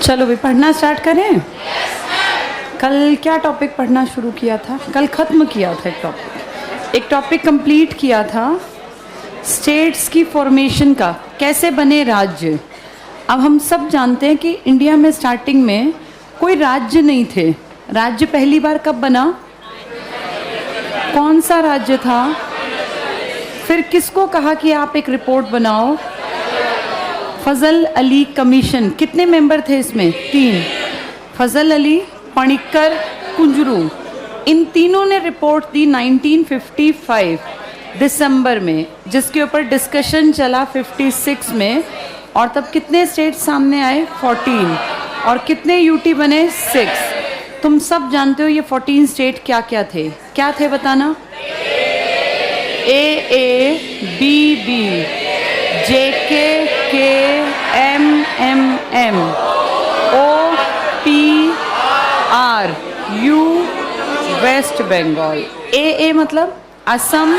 चलो भी पढ़ना स्टार्ट करें। कल क्या टॉपिक पढ़ना शुरू किया था? कल ख़त्म किया था एक टॉपिक कंप्लीट किया था स्टेट्स की फॉर्मेशन का, कैसे बने राज्य। अब हम सब जानते हैं कि इंडिया में स्टार्टिंग में कोई राज्य नहीं थे। राज्य पहली बार कब बना? कौन सा राज्य था? फिर किसको कहा कि आप एक रिपोर्ट बनाओ? फजल अली कमीशन। कितने मेंबर थे इसमें? 3। फजल अली, पणिक्कर, कुंजरू, इन तीनों ने रिपोर्ट दी 1955 दिसंबर में, जिसके ऊपर डिस्कशन चला 56 में। और तब कितने स्टेट सामने आए? 14। और कितने यूटी बने? 6। तुम सब जानते हो ये 14 स्टेट क्या क्या थे? क्या थे बताना? A B B, JK KM OPR U West Bengal. A मतलब असम,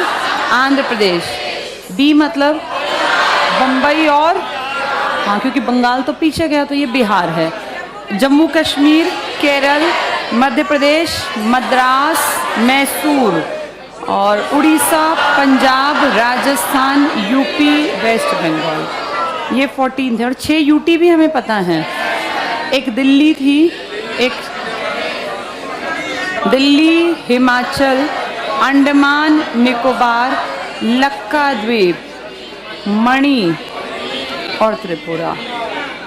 आंध्र प्रदेश। बी मतलब बम्बई और क्योंकि बंगाल तो पीछे गया तो ये बिहार है। जम्मू कश्मीर, केरल, मध्य प्रदेश, मद्रास, मैसूर, और उड़ीसा, पंजाब, राजस्थान, यूपी, वेस्ट बंगाल। ये 14 थे। और 6 यूटी भी हमें पता है। एक दिल्ली थी, एक दिल्ली, हिमाचल, अंडमान निकोबार, लक्षद्वीप, मणि और त्रिपुरा।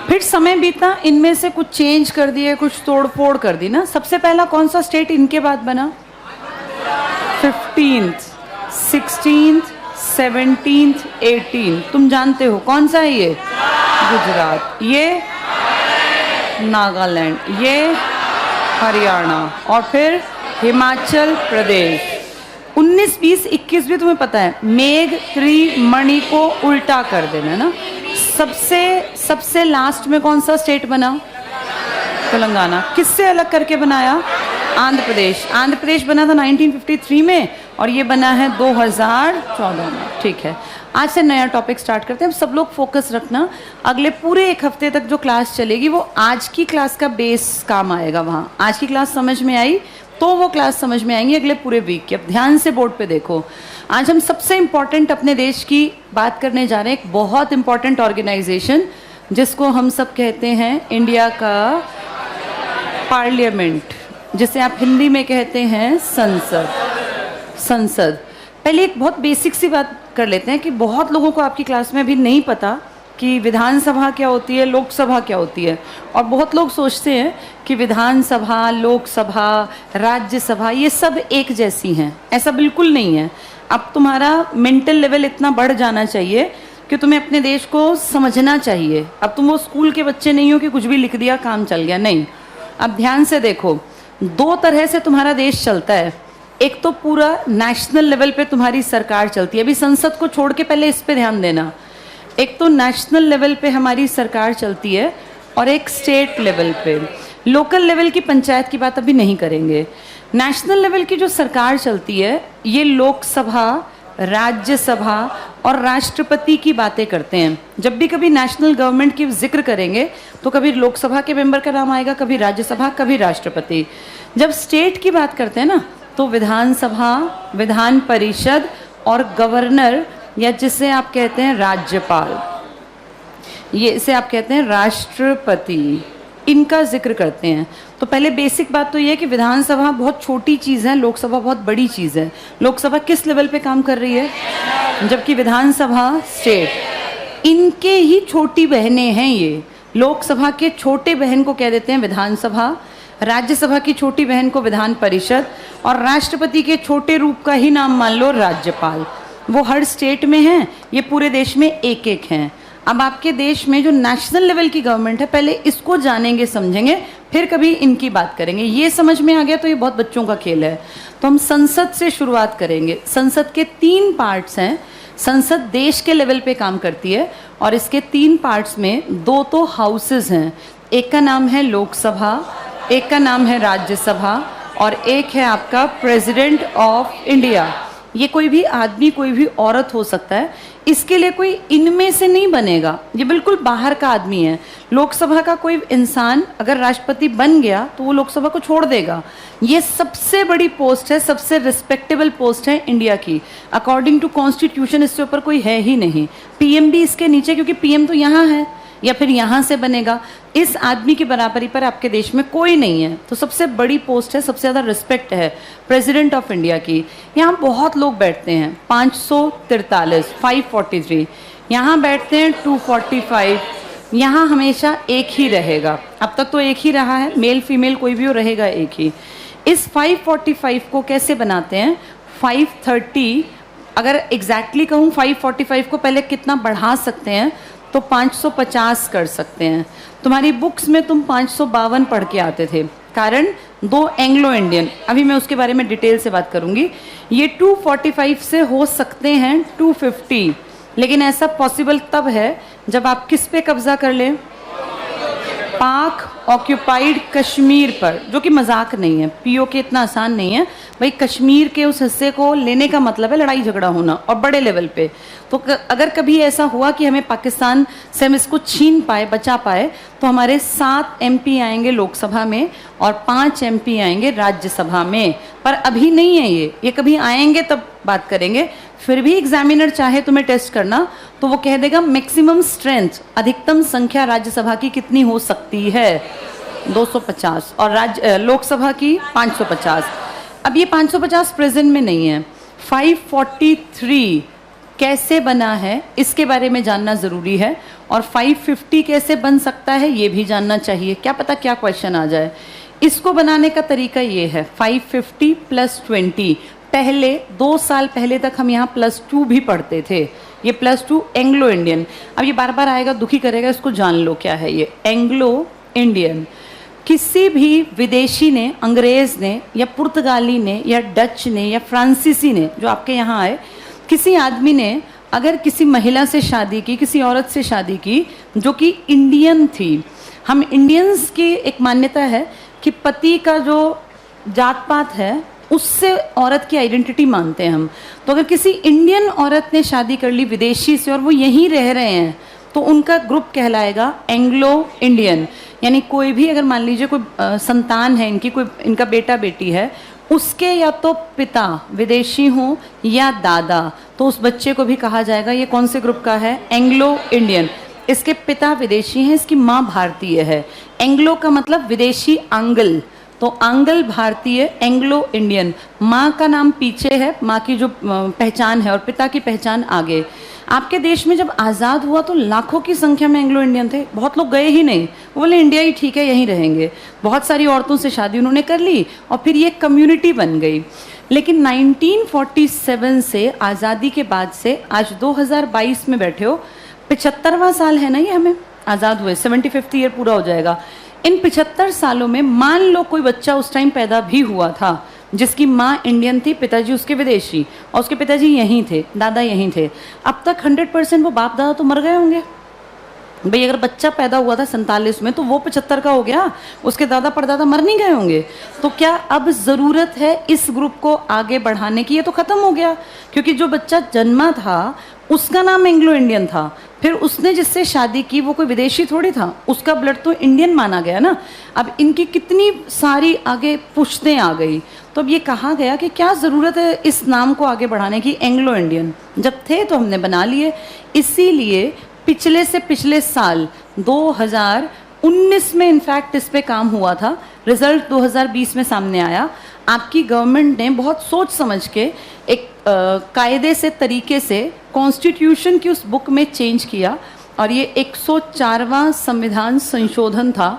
फिर समय बीता, इनमें से कुछ चेंज कर दिए, कुछ तोड़फोड़ कर दी ना। सबसे पहला कौन सा स्टेट इनके बाद बना? 15th, 16th, 17th, 18th। तुम जानते हो कौन सा है ये? गुजरात, ये नागालैंड, ये हरियाणा, और फिर हिमाचल प्रदेश। 19, 20, 21 भी तुम्हें पता है। मेघ, त्रि, मणि को उल्टा कर देना ना। सबसे लास्ट में कौन सा स्टेट बना? तेलंगाना। किससे अलग करके बनाया? आंध्र प्रदेश। आंध्र प्रदेश बना था 1953 में और ये बना है 2014 में। ठीक है, आज से नया टॉपिक स्टार्ट करते हैं। सब लोग फोकस रखना, अगले पूरे 1 हफ्ते तक जो क्लास चलेगी वो आज की क्लास का बेस काम आएगा। वहाँ आज की क्लास समझ में आई तो वो क्लास समझ में आएंगी अगले पूरे वीक की। अब ध्यान से बोर्ड पे देखो। आज हम सबसे इम्पॉर्टेंट अपने देश की बात करने जा रहे हैं। एक बहुत इम्पॉर्टेंट ऑर्गेनाइजेशन जिसको हम सब कहते हैं इंडिया का पार्लियामेंट, जिसे आप हिंदी में कहते हैं संसद। पहले एक बहुत बेसिक सी बात कर लेते हैं कि बहुत लोगों को आपकी क्लास में अभी नहीं पता कि विधानसभा क्या होती है, लोकसभा क्या होती है। और बहुत लोग सोचते हैं कि विधानसभा, लोकसभा, राज्यसभा ये सब एक जैसी हैं। ऐसा बिल्कुल नहीं है। अब तुम्हारा मेंटल लेवल इतना बढ़ जाना चाहिए कि तुम्हें अपने देश को समझना चाहिए। अब तुम वो स्कूल के बच्चे नहीं हो कि कुछ भी लिख दिया काम चल गया, नहीं। अब ध्यान से देखो, 2 तरह से तुम्हारा देश चलता है। एक तो पूरा नेशनल लेवल पे तुम्हारी सरकार चलती है। अभी संसद को छोड़ के पहले इस पे ध्यान देना। एक तो नेशनल लेवल पे हमारी सरकार चलती है और एक स्टेट लेवल पे। लोकल लेवल की पंचायत की बात अभी नहीं करेंगे। नेशनल लेवल की जो सरकार चलती है ये लोकसभा, राज्यसभा और राष्ट्रपति की बातें करते हैं। जब भी कभी नेशनल गवर्नमेंट की जिक्र करेंगे तो कभी लोकसभा के मेंबर का नाम आएगा, कभी राज्यसभा, कभी राष्ट्रपति। जब स्टेट की बात करते हैं ना तो विधानसभा, विधान परिषद और गवर्नर, या जिसे आप कहते हैं राज्यपाल, ये इसे आप कहते हैं राष्ट्रपति, इनका जिक्र करते हैं। तो पहले बेसिक बात तो ये है कि विधानसभा बहुत छोटी चीज़ है, लोकसभा बहुत बड़ी चीज़ है। लोकसभा किस लेवल पे काम कर रही है, जबकि विधानसभा स्टेट। इनके ही छोटी बहनें हैं ये। लोकसभा के छोटे बहन को कह देते हैं विधानसभा, राज्यसभा की छोटी बहन को विधान परिषद, और राष्ट्रपति के छोटे रूप का ही नाम मान लो राज्यपाल। वो हर स्टेट में हैं, ये पूरे देश में एक एक हैं। अब आपके देश में जो नेशनल लेवल की गवर्नमेंट है, पहले इसको जानेंगे, समझेंगे, फिर कभी इनकी बात करेंगे। ये समझ में आ गया तो ये बहुत बच्चों का खेल है। तो हम संसद से शुरुआत करेंगे। संसद के 3 पार्ट्स हैं। संसद देश के लेवल पे काम करती है और इसके 3 पार्ट्स में 2 तो हाउसेज हैं। एक का नाम है लोकसभा, एक का नाम है राज्यसभा, और एक है आपका प्रेसिडेंट ऑफ इंडिया। ये कोई भी आदमी, कोई भी औरत हो सकता है, इसके लिए कोई इनमें से नहीं बनेगा, ये बिल्कुल बाहर का आदमी है। लोकसभा का कोई इंसान अगर राष्ट्रपति बन गया तो वो लोकसभा को छोड़ देगा। ये सबसे बड़ी पोस्ट है, सबसे रिस्पेक्टेबल पोस्ट है इंडिया की, अकॉर्डिंग टू कॉन्स्टिट्यूशन इससे ऊपर कोई है ही नहीं। पीएम भी इसके नीचे, क्योंकि पीएम तो यहाँ है या फिर यहाँ से बनेगा। इस आदमी की बराबरी पर आपके देश में कोई नहीं है, तो सबसे बड़ी पोस्ट है, सबसे ज़्यादा रिस्पेक्ट है प्रेसिडेंट ऑफ इंडिया की। यहाँ बहुत लोग बैठते हैं, 543, 543, यहाँ बैठते हैं 245, यहाँ हमेशा एक ही रहेगा, अब तक तो एक ही रहा है, मेल फीमेल कोई भी हो रहेगा एक ही। इस 545 को कैसे बनाते हैं, 530, अगर एग्जैक्टली कहूँ 545 को पहले कितना बढ़ा सकते हैं तो 550 कर सकते हैं। तुम्हारी बुक्स में तुम 552 पढ़ के आते थे, कारण 2 एंग्लो इंडियन, अभी मैं उसके बारे में डिटेल से बात करूंगी। ये 245 से हो सकते हैं 250, लेकिन ऐसा पॉसिबल तब है जब आप किस पे कब्जा कर लें, पाक ऑक्यूपाइड कश्मीर पर, जो कि मजाक नहीं है, पीओके इतना आसान नहीं है भाई। कश्मीर के उस हिस्से को लेने का मतलब है लड़ाई झगड़ा होना, और बड़े लेवल पे। तो अगर कभी ऐसा हुआ कि हमें पाकिस्तान से हम इसको छीन पाए, बचा पाए, तो हमारे 7 एमपी आएंगे लोकसभा में और 5 एमपी आएंगे राज्यसभा में। पर अभी नहीं है ये कभी आएंगे तब बात करेंगे। फिर भी एग्जामिनर चाहे तुम्हें टेस्ट करना तो वो कह देगा मैक्सिमम स्ट्रेंथ, अधिकतम संख्या राज्यसभा की कितनी हो सकती है, 250, और लोकसभा की 550। अब ये 550 प्रेजेंट में नहीं है। 543 कैसे बना है इसके बारे में जानना ज़रूरी है, और 550 कैसे बन सकता है ये भी जानना चाहिए, क्या पता क्या क्वेश्चन आ जाए। इसको बनाने का तरीका ये है, 550 + 20। पहले 2 साल पहले तक हम यहाँ +2 भी पढ़ते थे, ये +2 एंग्लो इंडियन। अब ये बार बार आएगा, दुखी करेगा, इसको जान लो क्या है ये एंग्लो इंडियन। किसी भी विदेशी ने, अंग्रेज़ ने या पुर्तगाली ने या डच ने या फ्रांसीसी ने जो आपके यहाँ आए, किसी आदमी ने अगर किसी महिला से शादी की, किसी औरत से शादी की जो कि इंडियन थी, हम इंडियंस की एक मान्यता है कि पति का जो जात पात है उससे औरत की आइडेंटिटी मानते हैं हम। तो अगर किसी इंडियन औरत ने शादी कर ली विदेशी से और वो यहीं रह रहे हैं तो उनका ग्रुप कहलाएगा एंग्लो इंडियन। यानी कोई भी अगर मान लीजिए कोई संतान है इनकी, कोई इनका बेटा बेटी है, उसके या तो पिता विदेशी हों या दादा, तो उस बच्चे को भी कहा जाएगा ये कौन से ग्रुप का है, एंग्लो इंडियन। इसके पिता विदेशी हैं, इसकी माँ भारतीय है। एंग्लो का मतलब विदेशी, आंगल, तो आंगल भारतीय, एंग्लो इंडियन। माँ का नाम पीछे है, माँ की जो पहचान है, और पिता की पहचान आगे। आपके देश में जब आज़ाद हुआ तो लाखों की संख्या में एंग्लो इंडियन थे, बहुत लोग गए ही नहीं, वो बोले इंडिया ही ठीक है, यहीं रहेंगे। बहुत सारी औरतों से शादी उन्होंने कर ली और फिर ये कम्युनिटी बन गई। लेकिन 1947 से, आज़ादी के बाद से आज 2022 में बैठे हो, 75वां साल है ना ये, हमें आज़ाद हुए, 75th ईयर पूरा हो जाएगा। इन 75 सालों में मान लो कोई बच्चा उस टाइम पैदा भी हुआ था जिसकी माँ इंडियन थी, पिताजी उसके विदेशी, और उसके पिताजी यहीं थे, दादा यहीं थे, अब तक 100% वो बाप दादा तो मर गए होंगे भाई। अगर बच्चा पैदा हुआ था 47 में तो वो 75 का हो गया, उसके दादा परदादा मर नहीं गए होंगे। तो क्या अब ज़रूरत है इस ग्रुप को आगे बढ़ाने की? ये तो ख़त्म हो गया, क्योंकि जो बच्चा जन्मा था उसका नाम एंग्लो इंडियन था, फिर उसने जिससे शादी की वो कोई विदेशी थोड़ी था, उसका ब्लड तो इंडियन माना गया ना। अब इनकी कितनी सारी आगे पुश्तें आ गई, तो अब ये कहा गया कि क्या ज़रूरत है इस नाम को आगे बढ़ाने की, एंग्लो इंडियन। जब थे तो हमने बना लिए। इसीलिए पिछले से पिछले साल 2019 में इनफैक्ट इस पे काम हुआ था, रिजल्ट 2020 में सामने आया। आपकी गवर्नमेंट ने बहुत सोच समझ के एक कायदे से, तरीके से कॉन्स्टिट्यूशन की उस बुक में चेंज किया, और ये 104वां संविधान संशोधन था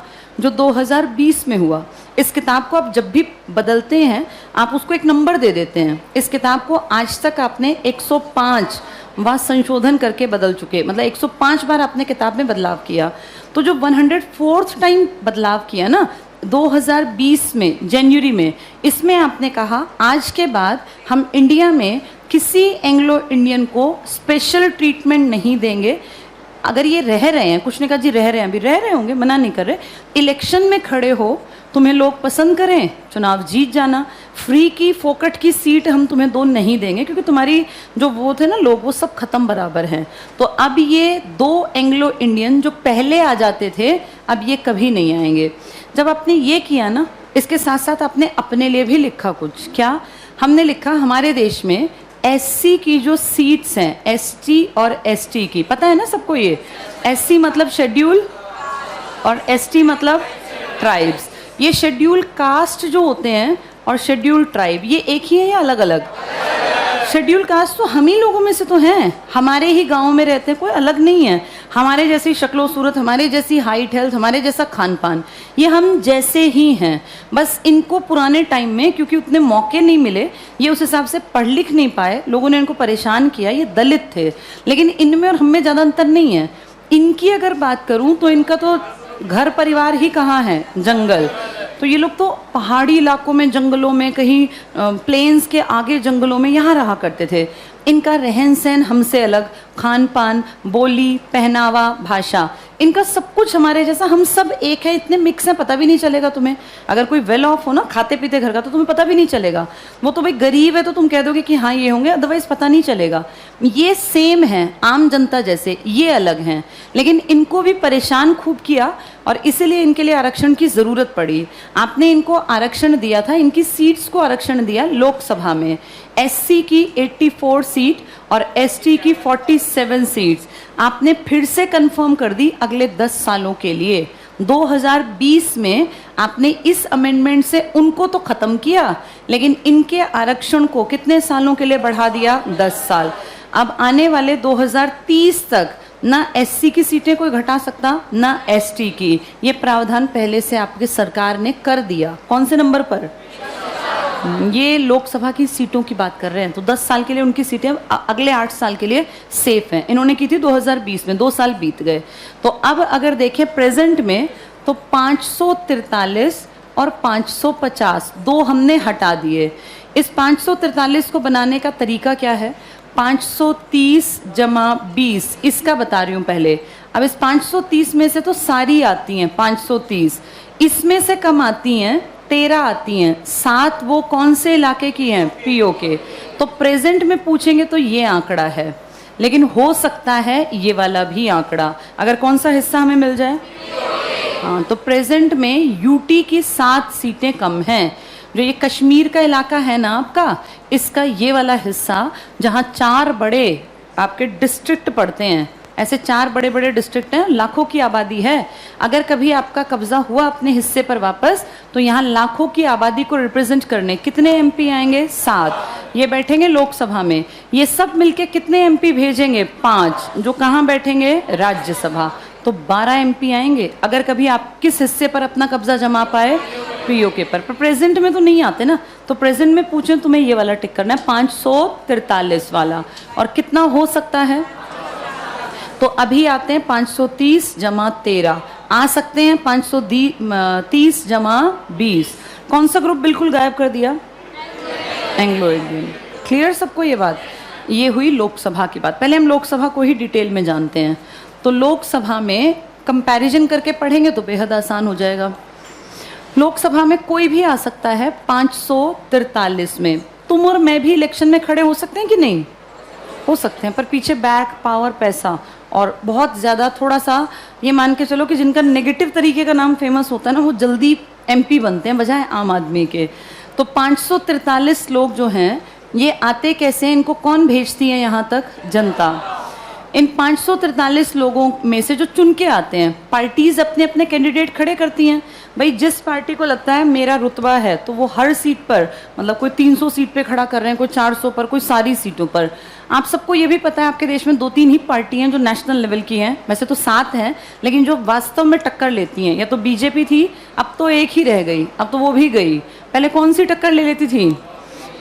जो 2020 में हुआ। इस किताब को आप जब भी बदलते हैं आप उसको एक नंबर दे देते हैं। इस किताब को आज तक आपने 105वां संशोधन करके बदल चुके, मतलब 105 बार आपने किताब में बदलाव किया। तो जो 104th टाइम बदलाव किया ना 2020 में जनवरी में, इसमें आपने कहा आज के बाद हम इंडिया में किसी एंग्लो इंडियन को स्पेशल ट्रीटमेंट नहीं देंगे। अगर ये रह रहे हैं, कुछ ने कहा जी रह रहे हैं, अभी रह रहे होंगे, मना नहीं कर रहे, इलेक्शन में खड़े हो, तुम्हें लोग पसंद करें, चुनाव जीत जाना, फ्री की फोकट की सीट हम तुम्हें दो नहीं देंगे, क्योंकि तुम्हारी जो वो थे ना लोग, वो सब खत्म बराबर हैं। तो अब ये दो एंग्लो इंडियन जो पहले आ जाते थे, अब ये कभी नहीं आएंगे। जब आपने ये किया ना, इसके साथ साथ आपने अपने लिए भी लिखा कुछ। क्या हमने लिखा? हमारे देश में एससी की जो सीट्स हैं, एसटी और एसटी की, पता है ना सबको? ये एससी मतलब शेड्यूल और एसटी मतलब ट्राइब्स। ये शेड्यूल कास्ट जो होते हैं और शेड्यूल ट्राइब, ये एक ही है या अलग अलग? शेड्यूल कास्ट तो हम ही लोगों में से तो हैं, हमारे ही गांव में रहते हैं, कोई अलग नहीं है। हमारे जैसी शक्लो सूरत, हमारे जैसी हाइट हेल्थ, हमारे जैसा खान पान, ये हम जैसे ही हैं। बस इनको पुराने टाइम में क्योंकि उतने मौके नहीं मिले, ये उस हिसाब से पढ़ लिख नहीं पाए, लोगों ने इनको परेशान किया, ये दलित थे। लेकिन इनमें और हम में ज़्यादा अंतर नहीं है। इनकी अगर बात करूँ तो इनका तो घर परिवार ही कहाँ है? जंगल। तो ये लोग तो पहाड़ी इलाकों में, जंगलों में, कहीं प्लेन्स के आगे जंगलों में यहाँ रहा करते थे। इनका रहन सहन हमसे अलग, खान पान, बोली, पहनावा, भाषा, इनका सब कुछ हमारे जैसा, हम सब एक है, इतने मिक्स हैं पता भी नहीं चलेगा तुम्हें। अगर कोई वेल ऑफ हो ना, खाते पीते घर का, तो तुम्हें पता भी नहीं चलेगा। वो तो भाई गरीब है तो तुम कह दोगे कि हाँ ये होंगे, अदरवाइज पता नहीं चलेगा। ये सेम है आम जनता जैसे, ये अलग हैं। लेकिन इनको भी परेशान खूब किया और इसीलिए इनके लिए आरक्षण की ज़रूरत पड़ी। आपने इनको आरक्षण दिया था, इनकी सीट्स को आरक्षण दिया लोकसभा में। एससी की 84 सीट और एसटी की 47 सीट्स आपने फिर से कंफर्म कर दी अगले 10 सालों के लिए। 2020 में आपने इस अमेंडमेंट से उनको तो ख़त्म किया, लेकिन इनके आरक्षण को कितने सालों के लिए बढ़ा दिया? 10 साल। अब आने वाले 2030 तक ना एससी की सीटें कोई घटा सकता, ना एसटी की। ये प्रावधान पहले से आपकी सरकार ने कर दिया। कौन से नंबर पर? ये लोकसभा की सीटों की बात कर रहे हैं। तो 10 साल के लिए उनकी सीटें अगले 8 साल के लिए सेफ हैं। इन्होंने की थी 2020 में, 2 साल बीत गए। तो अब अगर देखें प्रेजेंट में, तो 543 और 550 दो हमने हटा दिए। इस 543 को बनाने का तरीका क्या है? 530 जमा 20, इसका बता रही हूँ पहले। अब इस 530 में से तो सारी आती हैं 530, इसमें से कम आती हैं 13 आती हैं। 7 वो कौन से इलाके की हैं? पीओ के। तो प्रेजेंट में पूछेंगे तो ये आंकड़ा है, लेकिन हो सकता है ये वाला भी आंकड़ा, अगर कौन सा हिस्सा हमें मिल जाए। हाँ, तो प्रेजेंट में यूटी की 7 सीटें कम हैं। जो ये कश्मीर का इलाका है ना आपका, इसका ये वाला हिस्सा जहाँ 4 बड़े आपके डिस्ट्रिक्ट पड़ते हैं, ऐसे 4 बड़े बड़े डिस्ट्रिक्ट हैं, लाखों की आबादी है। अगर कभी आपका कब्जा हुआ अपने हिस्से पर वापस, तो यहाँ लाखों की आबादी को रिप्रेजेंट करने कितने एमपी आएंगे? 7। ये बैठेंगे लोकसभा में। ये सब मिलके कितने एमपी भेजेंगे? 5, जो कहाँ बैठेंगे? राज्यसभा। तो 12 एमपी आएंगे। अगर कभी आप किस हिस्से पर अपना कब्जा जमा पाए? पीओके पर प्रेजेंट में तो नहीं आते ना। तो प्रेजेंट में पूछें तुम्हें ये वाला टिक करना है, 543 वाला। और कितना हो सकता है? तो अभी आते हैं 530 जमा 13, आ सकते हैं 530 जमा 20। कौन सा ग्रुप बिल्कुल गायब कर दिया? Anglo Indian. क्लियर सबको ये बात? ये हुई लोकसभा की बात। पहले हम लोकसभा को ही डिटेल में जानते हैं। तो लोकसभा में कंपैरिजन करके पढ़ेंगे तो बेहद आसान हो जाएगा। लोकसभा में कोई भी आ सकता है 543 में। तुम और मैं भी इलेक्शन में खड़े हो सकते हैं कि नहीं? हो सकते हैं, पर पीछे बैक पावर, पैसा और बहुत ज़्यादा, थोड़ा सा ये मान के चलो कि जिनका नेगेटिव तरीके का नाम फेमस होता है ना, वो जल्दी एमपी बनते हैं बजाय आम आदमी के। तो 543 लोग जो हैं, ये आते कैसे हैं? इनको कौन भेजती है यहाँ तक? जनता। इन 543 लोगों में से जो चुन के आते हैं, पार्टीज़ अपने अपने कैंडिडेट खड़े करती हैं। भाई जिस पार्टी को लगता है मेरा रुतबा है, तो वो हर सीट पर, मतलब कोई 300 सीट पे खड़ा कर रहे हैं, कोई 400 पर, कोई सारी सीटों पर। आप सबको ये भी पता है आपके देश में 2-3 ही पार्टी हैं जो नेशनल लेवल की हैं। वैसे तो 7 हैं, लेकिन जो वास्तव में टक्कर लेती हैं, या तो बीजेपी थी, अब तो एक ही रह गई, अब तो वो भी गई। पहले कौन सी टक्कर ले लेती थी?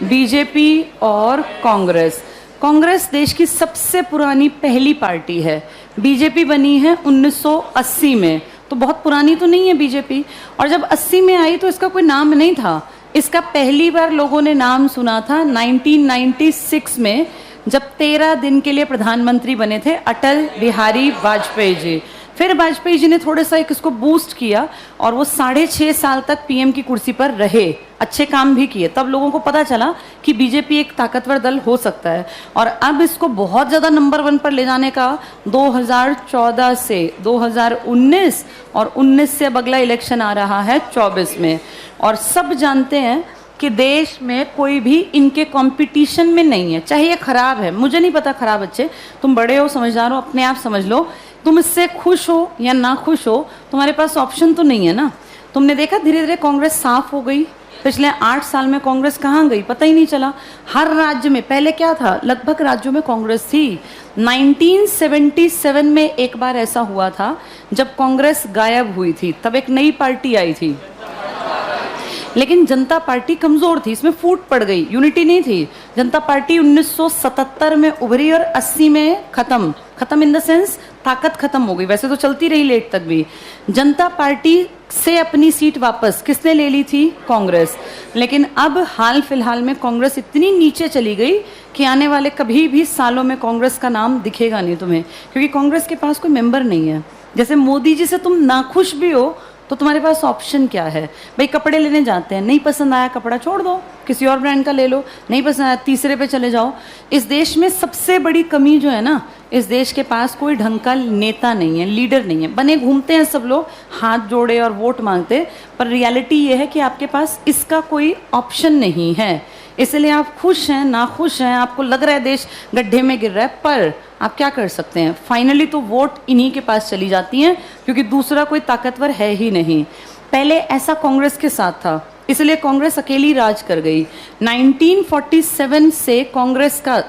बीजेपी और कांग्रेस। कांग्रेस देश की सबसे पुरानी पहली पार्टी है। बीजेपी बनी है 1980 में, तो बहुत पुरानी तो नहीं है बीजेपी। और जब 80 में आई तो इसका कोई नाम नहीं था। इसका पहली बार लोगों ने नाम सुना था 1996 में, जब 13 दिन के लिए प्रधानमंत्री बने थे अटल बिहारी वाजपेयी जी। फिर वाजपेयी जी ने थोड़ा सा एक इसको बूस्ट किया और वो 6.5 साल तक पीएम की कुर्सी पर रहे, अच्छे काम भी किए। तब लोगों को पता चला कि बीजेपी एक ताकतवर दल हो सकता है। और अब इसको बहुत ज़्यादा नंबर 1 पर ले जाने का 2014 से 2019 और 19 से अब अगला इलेक्शन आ रहा है 24 में। और सब जानते हैं कि देश में कोई भी इनके कंपटीशन में नहीं है, चाहे ये खराब है, मुझे नहीं पता खराब अच्छे, तुम बड़े हो समझदार हो अपने आप समझ लो, तुम इससे खुश हो या ना खुश हो, तुम्हारे पास ऑप्शन तो नहीं है ना। तुमने देखा धीरे धीरे कांग्रेस साफ हो गई, पिछले 8 साल में कांग्रेस कहाँ गई पता ही नहीं चला। हर राज्य में पहले क्या था, लगभग राज्यों में कांग्रेस थी। 1977 में एक बार ऐसा हुआ था जब कांग्रेस गायब हुई थी, तब एक नई पार्टी आई थी, लेकिन जनता पार्टी कमजोर थी, इसमें फूट पड़ गई, यूनिटी नहीं थी। जनता पार्टी 1977 में उभरी और 80 में खत्म इन द सेंस ताकत खत्म हो गई, वैसे तो चलती रही लेट तक भी। जनता पार्टी से अपनी सीट वापस किसने ले ली थी, कांग्रेस। लेकिन अब हाल फिलहाल में कांग्रेस इतनी नीचे चली गई कि आने वाले कभी भी सालों में कांग्रेस का नाम दिखेगा नहीं तुम्हें, क्योंकि कांग्रेस के पास कोई मेंबर नहीं है। जैसे मोदी जी से तुम नाखुश भी हो तो तुम्हारे पास ऑप्शन क्या है, भाई कपड़े लेने जाते हैं, नहीं पसंद आया कपड़ा छोड़ दो, किसी और ब्रांड का ले लो, नहीं पसंद आया तीसरे पे चले जाओ। इस देश में सबसे बड़ी कमी जो है ना, इस देश के पास कोई ढंग का नेता नहीं है, लीडर नहीं है। बने घूमते हैं सब लोग हाथ जोड़े और वोट मांगते, पर रियलिटी ये है कि आपके पास इसका कोई ऑप्शन नहीं है। इसलिए आप खुश हैं, नाखुश हैं, आपको लग रहा है देश गड्ढे में गिर रहा है, पर आप क्या कर सकते हैं, फाइनली तो वोट इन्हीं के पास चली जाती हैं, क्योंकि दूसरा कोई ताकतवर है ही नहीं। पहले ऐसा कांग्रेस के साथ था, इसलिए कांग्रेस अकेली राज कर गई। 1947 से कांग्रेस का,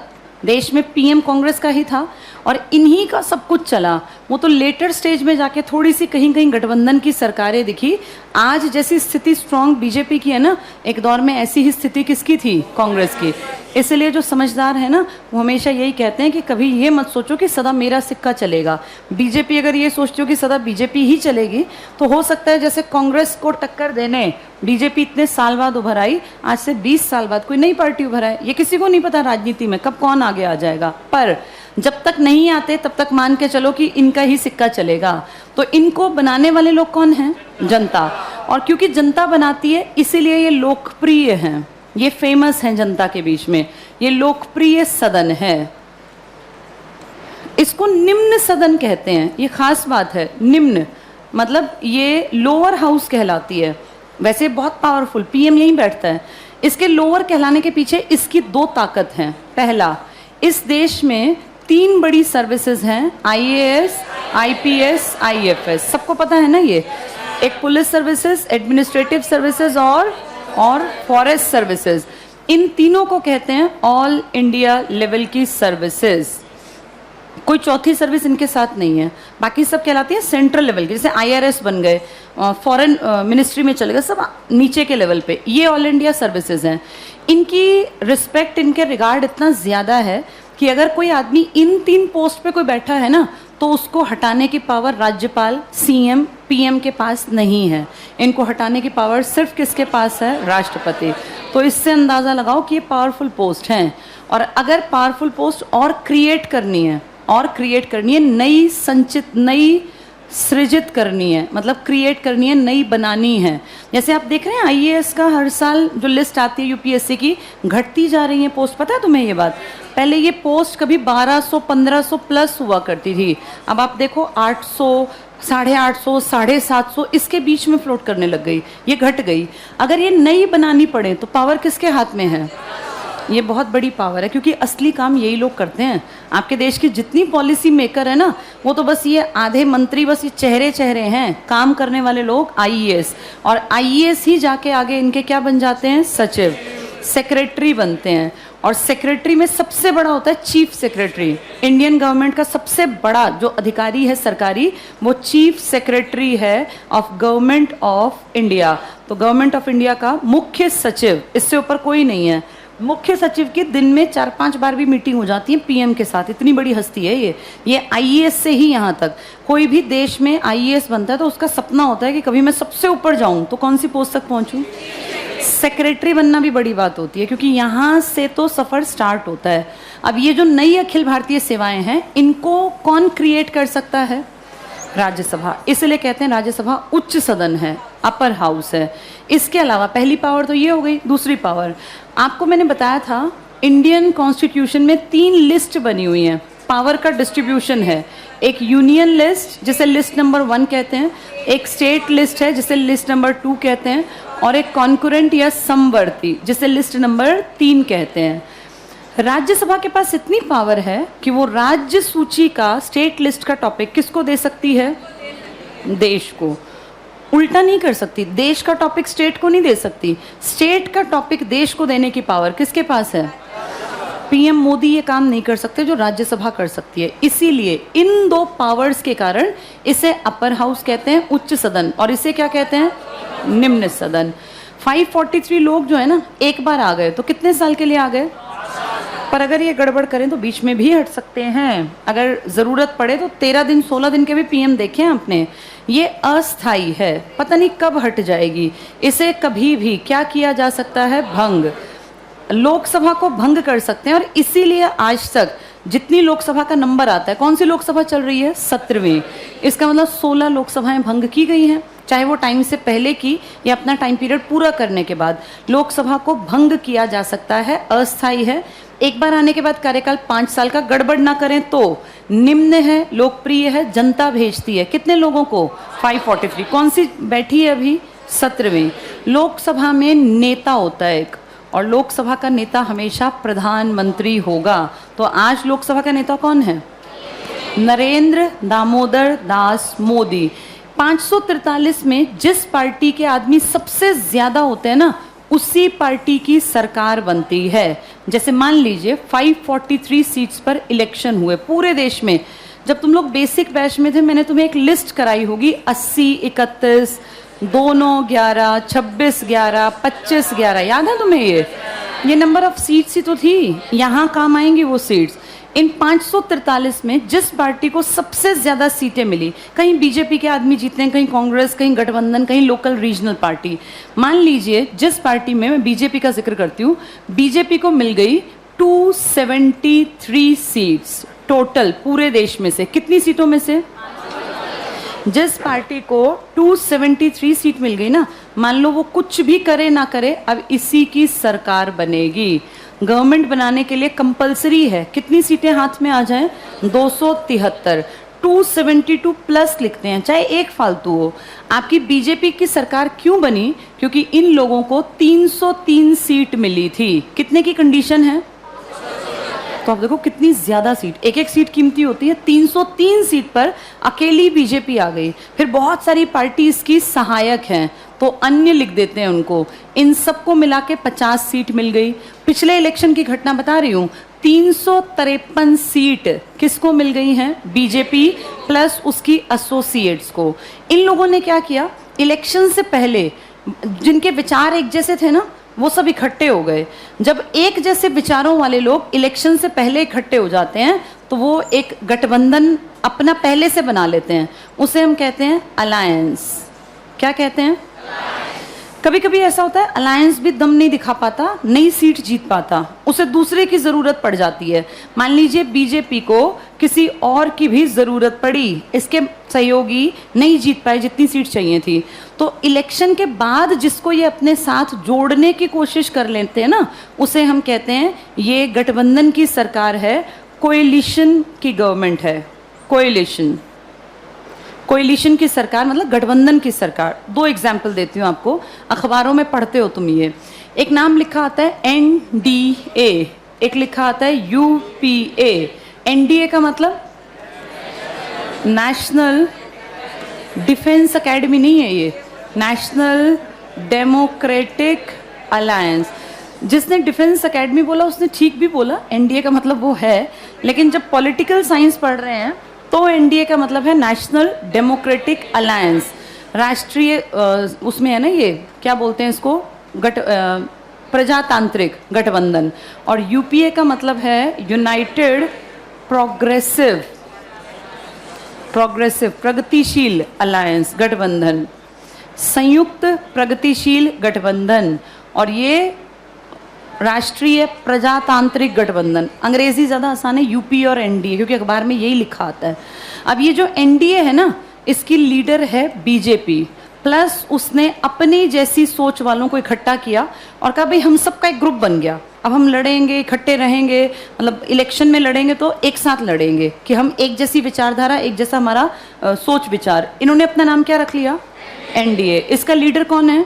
देश में पीएम कांग्रेस का ही था और इन्हीं का सब कुछ चला। वो तो लेटर स्टेज में जाके थोड़ी सी कहीं कहीं गठबंधन की सरकारें दिखी। आज जैसी स्थिति स्ट्रांग बीजेपी की है ना, एक दौर में ऐसी ही स्थिति किसकी थी, कांग्रेस की। इसलिए जो समझदार है ना, वो हमेशा यही कहते हैं कि कभी ये मत सोचो कि सदा मेरा सिक्का चलेगा। बीजेपी अगर ये सोचती हो कि सदा बीजेपी ही चलेगी, तो हो सकता है जैसे कांग्रेस को टक्कर देने बीजेपी इतने साल बाद उभर आई, आज से 20 साल बाद कोई नई पार्टी उभर आए। ये किसी को नहीं पता राजनीति में कब कौन आगे आ जाएगा, पर जब तक नहीं आते तब तक मान के चलो कि इनका ही सिक्का चलेगा। तो इनको बनाने वाले लोग कौन हैं, जनता। और क्योंकि जनता बनाती है इसीलिए ये लोकप्रिय हैं, ये फेमस हैं जनता के बीच में, ये लोकप्रिय सदन है। इसको निम्न सदन कहते हैं, ये खास बात है। निम्न मतलब ये लोअर हाउस कहलाती है, वैसे बहुत पावरफुल, पीएम यहीं बैठता है। इसके लोअर कहलाने के पीछे इसकी 2 ताकत हैं। पहला, इस देश में 3 बड़ी सर्विसेज हैं, आईएएस, आईपीएस, आईएफएस, सबको पता है ना। ये एक पुलिस सर्विसेज, एडमिनिस्ट्रेटिव सर्विसेज और फॉरेस्ट सर्विसेज। इन तीनों को कहते हैं ऑल इंडिया लेवल की सर्विसेज। कोई चौथी सर्विस इनके साथ नहीं है, बाकी सब कहलाती है सेंट्रल लेवल की। जैसे आईआरएस बन गए, फॉरेन मिनिस्ट्री में चले गए, सब नीचे के लेवल पे। ये ऑल इंडिया सर्विसेज हैं। इनकी रिस्पेक्ट, इनके रिगार्ड इतना ज़्यादा है कि अगर कोई आदमी इन 3 पोस्ट पे कोई बैठा है ना, तो उसको हटाने की पावर राज्यपाल, सीएम, पीएम के पास नहीं है। इनको हटाने की पावर सिर्फ किसके पास है, राष्ट्रपति। तो इससे अंदाज़ा लगाओ कि ये पावरफुल पोस्ट हैं। और अगर पावरफुल पोस्ट और क्रिएट करनी है, नई सृजित करनी है, मतलब क्रिएट करनी है, नई बनानी है। जैसे आप देख रहे हैं आईएएस का हर साल जो लिस्ट आती है यूपीएससी की, घटती जा रही है पोस्ट। पता है तुम्हें ये बात? पहले ये पोस्ट कभी 1200 1500 प्लस हुआ करती थी, अब आप देखो 800, 850, 750 इसके बीच में फ्लोट करने लग गई, ये घट गई। अगर ये नई बनानी पड़े तो पावर किसके हाथ में है? ये बहुत बड़ी पावर है, क्योंकि असली काम यही लोग करते हैं। आपके देश की जितनी पॉलिसी मेकर है ना, वो तो बस ये आधे मंत्री, बस ये चेहरे हैं। काम करने वाले लोग आईएएस, और आईएएस ही जाके आगे इनके क्या बन जाते हैं, सचिव, सेक्रेटरी बनते हैं। और सेक्रेटरी में सबसे बड़ा होता है चीफ सेक्रेटरी। इंडियन गवर्नमेंट का सबसे बड़ा जो अधिकारी है सरकारी, वो चीफ सेक्रेटरी है ऑफ गवर्नमेंट ऑफ इंडिया। तो गवर्नमेंट ऑफ इंडिया का मुख्य सचिव, इससे ऊपर कोई नहीं है। मुख्य सचिव की दिन में 4-5 बार भी मीटिंग हो जाती है पीएम के साथ, इतनी बड़ी हस्ती है ये आईएएस से ही यहाँ तक। कोई भी देश में आईएएस बनता है तो उसका सपना होता है कि कभी मैं सबसे ऊपर जाऊँ, तो कौन सी पोस्ट तक पहुँचूँ? सेक्रेटरी बनना भी बड़ी बात होती है, क्योंकि यहाँ से तो सफ़र स्टार्ट होता है। अब ये जो नई अखिल भारतीय सेवाएं हैं, इनको कौन क्रिएट कर सकता है? राज्यसभा। इसलिए कहते हैं राज्यसभा उच्च सदन है, अपर हाउस है। इसके अलावा पहली पावर तो ये हो गई। दूसरी पावर, आपको मैंने बताया था इंडियन कॉन्स्टिट्यूशन में 3 लिस्ट बनी हुई हैं, पावर का डिस्ट्रीब्यूशन है। एक यूनियन लिस्ट जिसे लिस्ट नंबर 1 कहते हैं, एक स्टेट लिस्ट है जिसे लिस्ट नंबर 2 कहते हैं, और एक कॉन्करेंट या समवर्ती जिसे लिस्ट नंबर 3 कहते हैं। राज्यसभा के पास इतनी पावर है कि वो राज्य सूची का, स्टेट लिस्ट का टॉपिक किसको दे सकती है? देश को। उल्टा नहीं कर सकती, देश का टॉपिक स्टेट को नहीं दे सकती, स्टेट का टॉपिक देश को देने की पावर किसके पास है? पीएम मोदी ये काम नहीं कर सकते जो राज्यसभा कर सकती है। इसीलिए इन 2 पावर्स के कारण इसे अपर हाउस कहते हैं, उच्च सदन, और इसे क्या कहते हैं? निम्न सदन। 543 लोग जो है ना, एक बार आ गए तो कितने साल के लिए आ गए? पर अगर ये गड़बड़ करें तो बीच में भी हट सकते हैं। अगर ज़रूरत पड़े तो 13 दिन 16 दिन के भी पीएम देखे हैं आपने। ये अस्थाई है, पता नहीं कब हट जाएगी। इसे कभी भी क्या किया जा सकता है? भंग। लोकसभा को भंग कर सकते हैं, और इसीलिए आज तक जितनी लोकसभा का नंबर आता है, कौन सी लोकसभा चल रही है? 17वीं। इसका मतलब 16 लोकसभाएं भंग की गई हैं, चाहे वो टाइम से पहले की या अपना टाइम पीरियड पूरा करने के बाद। लोकसभा को भंग किया जा सकता है, अस्थाई है। एक बार आने के बाद कार्यकाल 5 साल का, गड़बड़ ना करें तो। निम्न है, लोकप्रिय है, जनता भेजती है। कितने लोगों को? 543। कौन सी बैठी है अभी? 17वीं। लोकसभा में नेता होता है एक, और लोकसभा का नेता हमेशा प्रधानमंत्री होगा। तो आज लोकसभा का नेता कौन है? नरेंद्र दामोदर दास मोदी। 543 में जिस पार्टी के आदमी सबसे ज्यादा होते हैं ना, उसी पार्टी की सरकार बनती है। जैसे मान लीजिए 543 सीट्स पर इलेक्शन हुए पूरे देश में। जब तुम लोग बेसिक बैच में थे, मैंने तुम्हें एक लिस्ट कराई होगी, 80, 31, 2, 9, 11, 26, 11, 25, 11, याद है तुम्हें? ये नंबर ऑफ सीट्स ही तो थी। यहाँ काम आएंगी वो सीट्स। इन 543 में जिस पार्टी को सबसे ज्यादा सीटें मिली, कहीं बीजेपी के आदमी जीते हैं, कहीं कांग्रेस, कहीं गठबंधन, कहीं लोकल रीजनल पार्टी। मान लीजिए जिस पार्टी में, मैं बीजेपी का जिक्र करती हूँ, बीजेपी को मिल गई 273 सीट्स टोटल पूरे देश में से। कितनी सीटों में से? जिस पार्टी को 273 सीट मिल गई ना, मान लो वो कुछ भी करे ना करे, अब इसी की सरकार बनेगी। गवर्नमेंट बनाने के लिए कंपलसरी है कितनी सीटें हाथ में आ जाएं? 273। 272 प्लस लिखते हैं, चाहे एक फालतू हो। आपकी बीजेपी की सरकार क्यों बनी? क्योंकि इन लोगों को 303 सीट मिली थी। कितने की कंडीशन है? तो आप देखो कितनी ज्यादा सीट, एक एक सीट कीमती होती है। 303 सीट पर अकेली बीजेपी आ गई। फिर बहुत सारी पार्टी इसकी सहायक हैं, तो अन्य लिख देते हैं उनको। इन सबको मिला के 50 सीट मिल गई। पिछले इलेक्शन की घटना बता रही हूँ, 353 सीट किसको मिल गई हैं? बीजेपी प्लस उसकी एसोसिएट्स को। इन लोगों ने क्या किया, इलेक्शन से पहले जिनके विचार एक जैसे थे ना, वो सब इकट्ठे हो गए। जब एक जैसे विचारों वाले लोग इलेक्शन से पहले इकट्ठे हो जाते हैं, तो वो एक गठबंधन अपना पहले से बना लेते हैं। उसे हम कहते हैं अलायंस। क्या कहते हैं? कभी कभी ऐसा होता है, अलायंस भी दम नहीं दिखा पाता, नई सीट जीत पाता, उसे दूसरे की जरूरत पड़ जाती है। मान लीजिए बीजेपी को किसी और की भी जरूरत पड़ी, इसके सहयोगी नहीं जीत पाए जितनी सीट चाहिए थी, तो इलेक्शन के बाद जिसको ये अपने साथ जोड़ने की कोशिश कर लेते हैं ना, उसे हम कहते हैं ये गठबंधन की सरकार है, कोएलिशन की गवर्नमेंट है। कोएलिशन, कोएलिशन की सरकार मतलब गठबंधन की सरकार। 2 एग्जाम्पल देती हूँ आपको, अखबारों में पढ़ते हो तुम ये। एक नाम लिखा आता है NDA, एक लिखा आता है UPA। NDA का मतलब नेशनल डिफेंस एकेडमी नहीं है, ये नेशनल डेमोक्रेटिक अलायंस। जिसने डिफेंस एकेडमी बोला उसने ठीक भी बोला, NDA का मतलब वो है। लेकिन जब पॉलिटिकल साइंस पढ़ रहे हैं तो NDA का मतलब है नेशनल डेमोक्रेटिक अलायंस, राष्ट्रीय उसमें है ना, ये क्या बोलते हैं इसको, प्रजातांत्रिक गठबंधन। और UPA का मतलब है यूनाइटेड प्रोग्रेसिव, प्रगतिशील अलायंस, गठबंधन, संयुक्त प्रगतिशील गठबंधन। और ये राष्ट्रीय प्रजातांत्रिक गठबंधन, अंग्रेजी ज़्यादा आसान है, यूपी और एनडीए, क्योंकि अखबार में यही लिखा आता है। अब ये जो एनडीए है ना, इसकी लीडर है बीजेपी, प्लस उसने अपनी जैसी सोच वालों को इकट्ठा किया और कहा भाई हम सबका एक ग्रुप बन गया, अब हम लड़ेंगे, इकट्ठे रहेंगे, मतलब इलेक्शन में लड़ेंगे तो एक साथ लड़ेंगे कि हम एक जैसी विचारधारा, एक जैसा हमारा सोच विचार। इन्होंने अपना नाम क्या रख लिया? एनडीए। इसका लीडर कौन है?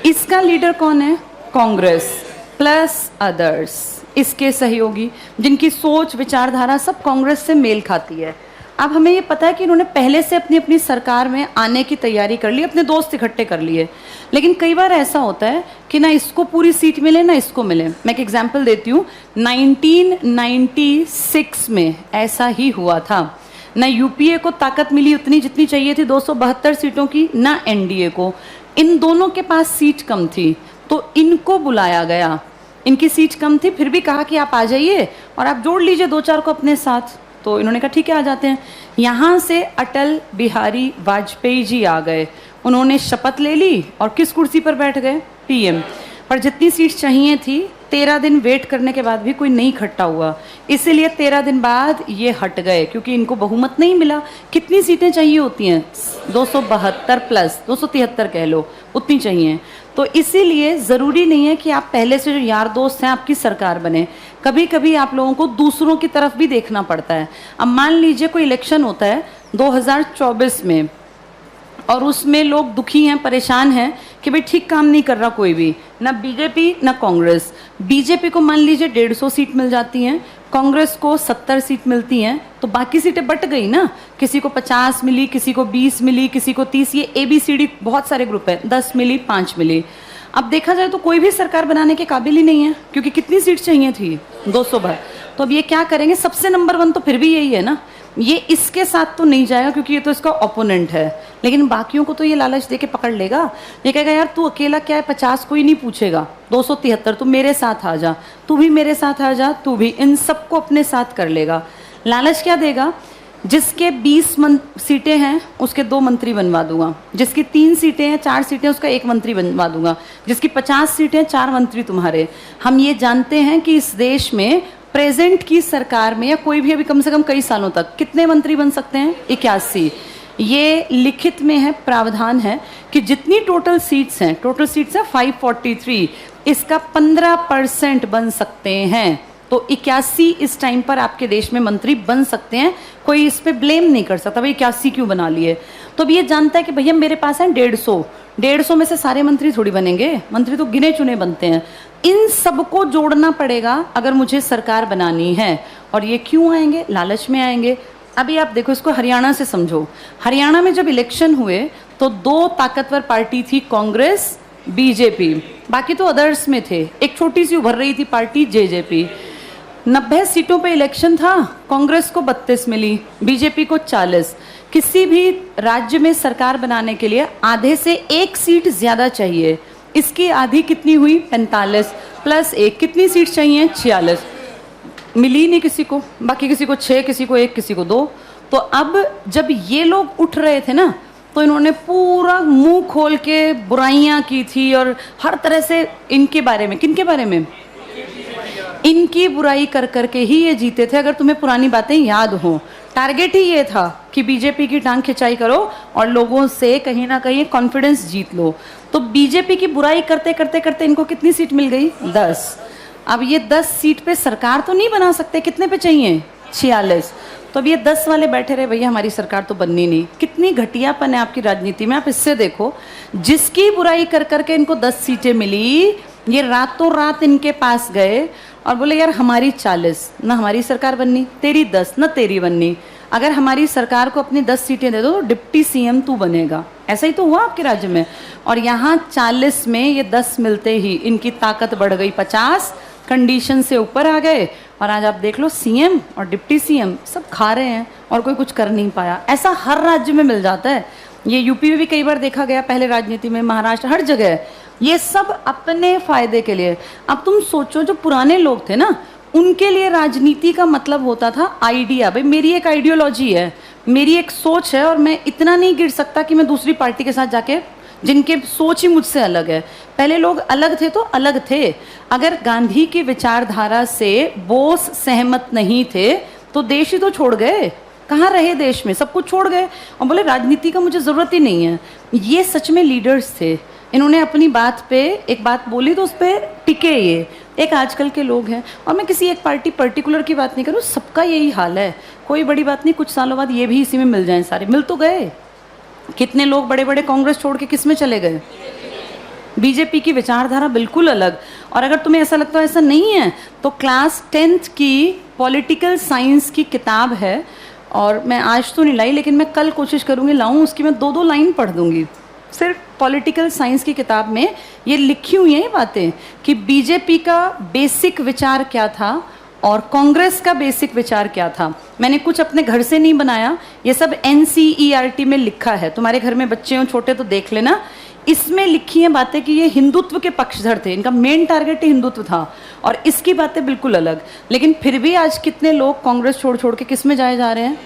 इसका लीडर कौन है? कांग्रेस प्लस अदर्स, इसके सहयोगी जिनकी सोच विचारधारा सब कांग्रेस से मेल खाती है। अब हमें ये पता है कि इन्होंने पहले से अपनी अपनी सरकार में आने की तैयारी कर ली, अपने दोस्त इकट्ठे कर लिए, लेकिन कई बार ऐसा होता है कि ना इसको पूरी सीट मिले ना इसको मिले। मैं एक एग्जांपल देती हूँ, 1996 में ऐसा ही हुआ था। ना यूपीए को ताकत मिली उतनी जितनी चाहिए थी 272 सीटों की, ना एनडीए को। इन दोनों के पास सीट कम थी तो इनको बुलाया गया, इनकी सीट कम थी फिर भी कहा कि आप आ जाइए और आप जोड़ लीजिए दो चार को अपने साथ। तो इन्होंने कहा ठीक है आ जाते हैं। यहाँ से अटल बिहारी वाजपेयी जी आ गए, उन्होंने शपथ ले ली और किस कुर्सी पर बैठ गए? पीएम। पर जितनी सीट चाहिए थी 13 दिन वेट करने के बाद भी कोई नहीं इकट्ठा हुआ, इसीलिए 13 दिन बाद ये हट गए क्योंकि इनको बहुमत नहीं मिला। कितनी सीटें चाहिए होती हैं? 272 प्लस 273 कह लो, उतनी चाहिए। तो इसीलिए ज़रूरी नहीं है कि आप पहले से जो यार दोस्त हैं आपकी सरकार बने, कभी कभी आप लोगों को दूसरों की तरफ भी देखना पड़ता है। अब मान लीजिए कोई इलेक्शन होता है 2024 में और उसमें लोग दुखी हैं, परेशान हैं कि भाई ठीक काम नहीं कर रहा कोई भी, ना बीजेपी ना कांग्रेस। बीजेपी को मान लीजिए 150 सीट मिल जाती हैं, कांग्रेस को 70 सीट मिलती हैं, तो बाकी सीटें बट गई ना, किसी को 50 मिली, किसी को 20 मिली, किसी को 30, ये ABCD बहुत सारे ग्रुप है, 10 मिली, 5 मिली। अब देखा जाए तो कोई भी सरकार बनाने के काबिल ही नहीं है क्योंकि कितनी सीट चाहिए थी? 200 तो अब ये क्या करेंगे? सबसे नंबर 1 तो फिर भी यही है ना, ये इसके साथ तो नहीं जाएगा क्योंकि ये तो इसका ओपोनेंट है, लेकिन बाकियों को तो ये लालच दे के पकड़ लेगा। ये कहेगा यार तू अकेला क्या है, 50 कोई नहीं पूछेगा, 273 तू मेरे साथ आ जा, तू भी मेरे साथ आ जा, तू भी, इन सबको अपने साथ कर लेगा। लालच क्या देगा? जिसके 20 सीटें हैं उसके 2 मंत्री बनवा दूंगा, जिसकी 3 सीटें हैं 4 सीटें उसका 1 मंत्री बनवा दूंगा, जिसकी 50 सीटें 4 मंत्री तुम्हारे। हम ये जानते हैं कि इस देश में प्रेजेंट की सरकार में या कोई भी अभी कम से कम कई सालों तक कितने मंत्री बन सकते हैं? 81। ये लिखित में है, प्रावधान है कि जितनी टोटल सीट्स हैं 543, इसका 15% बन सकते हैं। तो 81 इस टाइम पर आपके देश में मंत्री बन सकते हैं, कोई इस पे ब्लेम नहीं कर सकता भाई 81 क्यों बना लिए। तो अब ये जानता है कि भैया मेरे पास है 150 में से सारे मंत्री थोड़ी बनेंगे, मंत्री तो गिने चुने बनते हैं। इन सबको जोड़ना पड़ेगा अगर मुझे सरकार बनानी है। और ये क्यों आएंगे? लालच में आएंगे। अभी आप देखो, इसको हरियाणा से समझो। हरियाणा में जब इलेक्शन हुए तो 2 ताकतवर पार्टी थी, कांग्रेस, बीजेपी, बाकी तो अदर्स में थे। एक छोटी सी उभर रही थी पार्टी जेजेपी। 90 सीटों पे इलेक्शन था, कांग्रेस को 32 मिली, बीजेपी को 40। किसी भी राज्य में सरकार बनाने के लिए आधे से 1 सीट ज्यादा चाहिए। इसकी आधी कितनी हुई? 45 प्लस 1, कितनी सीट चाहिए? 46। मिली नहीं किसी को, बाकी किसी को 6, किसी को 1, किसी को 2। तो अब जब ये लोग उठ रहे थे ना, तो इन्होंने पूरा मुंह खोल के बुराइयां की थी और हर तरह से इनके बारे में, किनके बारे में? इनकी बुराई कर करके ही ये जीते थे। अगर तुम्हें पुरानी बातें याद हो, टारगेट ही ये था कि बीजेपी की टांग खिंचाई करो और लोगों से कहीं ना कहीं कॉन्फिडेंस जीत लो। तो बीजेपी की बुराई करते करते करते इनको कितनी सीट मिल गई? 10। अब ये 10 सीट पे सरकार तो नहीं बना सकते, कितने पे चाहिए? 46। तो अब ये 10 वाले बैठे रहे, भैया हमारी सरकार तो बननी नहीं। कितनी घटियापन है आपकी राजनीति में। आप इससे देखो, जिसकी बुराई कर करके इनको 10 सीटें मिली, ये रातों रात इनके पास गए और बोले यार हमारी 40, ना हमारी सरकार बननी, तेरी 10 ना तेरी बननी, अगर हमारी सरकार को अपनी 10 सीटें दे दो तो डिप्टी CM तू बनेगा। ऐसा ही तो हुआ आपके राज्य में। और यहाँ 40 में ये 10 मिलते ही इनकी ताकत बढ़ गई 50, कंडीशन से ऊपर आ गए। और आज आप देख लो CM और डिप्टी CM सब खा रहे हैं और कोई कुछ कर नहीं पाया। ऐसा हर राज्य में मिल जाता है। ये यूपी में भी कई बार देखा गया, पहले राजनीति में, महाराष्ट्र, हर जगह। ये सब अपने फायदे के लिए। अब तुम सोचो, जो पुराने लोग थे ना, उनके लिए राजनीति का मतलब होता था आइडिया। भाई मेरी एक आइडियोलॉजी है, मेरी एक सोच है और मैं इतना नहीं गिर सकता कि मैं दूसरी पार्टी के साथ जाके जिनके सोच ही मुझसे अलग है। पहले लोग अलग थे तो अलग थे। अगर गांधी की विचारधारा से बोस सहमत नहीं थे तो देश ही तो छोड़ गए। कहाँ रहे देश में, सब कुछ छोड़ गए और बोले राजनीति का मुझे ज़रूरत ही नहीं है। ये सच में लीडर्स थे। इन्होंने अपनी बात पे एक बात बोली तो उस पर टिके। ये एक आजकल के लोग हैं, और मैं किसी एक पार्टी पर्टिकुलर की बात नहीं करूँ, सबका यही हाल है। कोई बड़ी बात नहीं, कुछ सालों बाद ये भी इसी में मिल जाएं सारे। मिल तो गए। कितने लोग बड़े बड़े कांग्रेस छोड़ के किस में चले गए? बीजेपी की विचारधारा बिल्कुल अलग। और अगर तुम्हें ऐसा लगता है ऐसा नहीं है तो क्लास 10th की पॉलिटिकल साइंस की किताब है, और मैं आज तो नहीं लाई लेकिन मैं कल कोशिश करूँगी लाऊं। उसकी मैं 2-2 लाइन पढ़ दूँगी। सिर्फ पॉलिटिकल साइंस की किताब में ये लिखी हुई हैं ये बातें कि बीजेपी का बेसिक विचार क्या था और कांग्रेस का बेसिक विचार क्या था। मैंने कुछ अपने घर से नहीं बनाया, ये सब NCERT में लिखा है। तुम्हारे घर में बच्चे हों छोटे तो देख लेना। इसमें लिखी हैं बातें कि ये हिंदुत्व के पक्षधर थे, इनका मेन टारगेट ही हिंदुत्व था, और इसकी बातें बिल्कुल अलग। लेकिन फिर भी आज कितने लोग कांग्रेस छोड़ छोड़ के किस में जाए जा रहे हैं?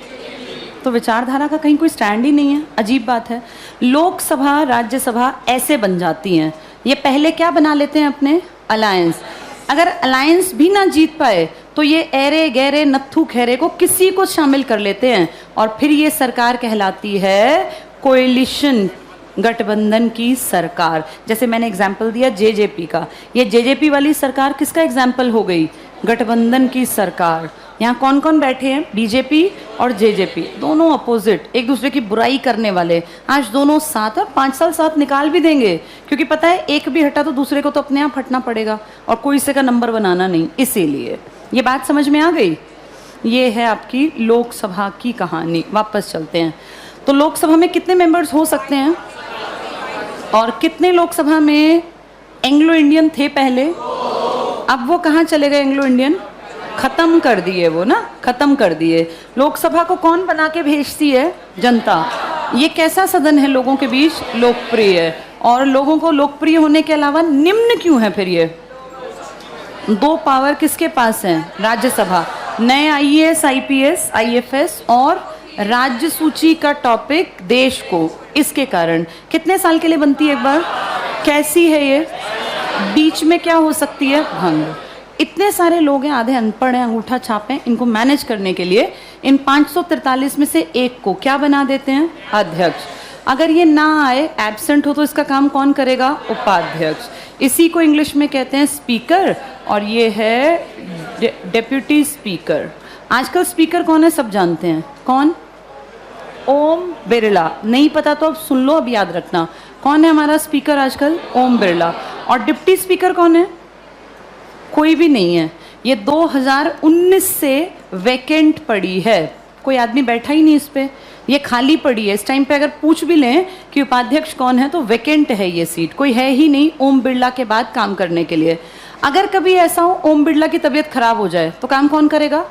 तो विचारधारा का कहीं कोई स्टैंड ही नहीं है। अजीब बात है। लोकसभा राज्यसभा ऐसे बन जाती हैं। ये पहले क्या बना लेते हैं अपने? अलायंस। अगर अलायंस भी ना जीत पाए तो ये ऐरे गहरे नत्थू खैरे को किसी को शामिल कर लेते हैं, और फिर ये सरकार कहलाती है कोएलिशन, गठबंधन की सरकार। जैसे मैंने एग्जाम्पल दिया जेजेपी का, ये जेजेपी वाली सरकार किसका एग्जाम्पल हो गई? गठबंधन की सरकार। यहाँ कौन कौन बैठे हैं? बीजेपी और जेजेपी, दोनों अपोजिट, एक दूसरे की बुराई करने वाले। आज दोनों साथ और 5 साल साथ निकाल भी देंगे, क्योंकि पता है एक भी हटा तो दूसरे को तो अपने आप हटना पड़ेगा, और कोई इसे का नंबर बनाना नहीं। इसीलिए ये बात समझ में आ गई। ये है आपकी लोकसभा की कहानी। वापस चलते हैं। तो लोकसभा में कितने मेंबर्स हो सकते हैं, और कितने लोकसभा में एंग्लो इंडियन थे पहले? अब वो कहाँ चले गए? एंग्लो इंडियन खत्म कर दिए वो ना, खत्म कर दिए। लोकसभा को कौन बना के भेजती है? जनता। ये कैसा सदन है? लोगों के बीच लोकप्रिय है। और लोगों को लोकप्रिय होने के अलावा निम्न क्यों है फिर? ये 2 पावर किसके पास है? राज्यसभा। नए IAS IPS IFS और राज्य सूची का टॉपिक देश को, इसके कारण कितने साल के लिए बनती है एक बार? कैसी है ये? बीच में क्या हो सकती है? भंग। इतने सारे लोग हैं, आधे अनपढ़ हैं, अंगूठा छाप हैं। इनको मैनेज करने के लिए इन 543 में से एक को क्या बना देते हैं? अध्यक्ष। अगर ये ना आए, एब्सेंट हो, तो इसका काम कौन करेगा? उपाध्यक्ष। इसी को इंग्लिश में कहते हैं स्पीकर, और ये है डेप्यूटी स्पीकर। आजकल स्पीकर कौन है? सब जानते हैं। कौन? ओम बिरला। नहीं पता तो अब सुन लो, अब याद रखना। कौन है हमारा स्पीकर आजकल? ओम बिरला। और डिप्टी स्पीकर कौन है? कोई भी नहीं है। ये 2019 से वैकेंट पड़ी है, कोई आदमी बैठा ही नहीं इस पे, ये खाली पड़ी है। इस टाइम पे अगर पूछ भी लें कि उपाध्यक्ष कौन है तो वैकेंट है ये सीट, कोई है ही नहीं ओम बिरला के बाद काम करने के लिए। अगर कभी ऐसा हो ओम बिरला की तबीयत खराब हो जाए तो काम कौन करेगा?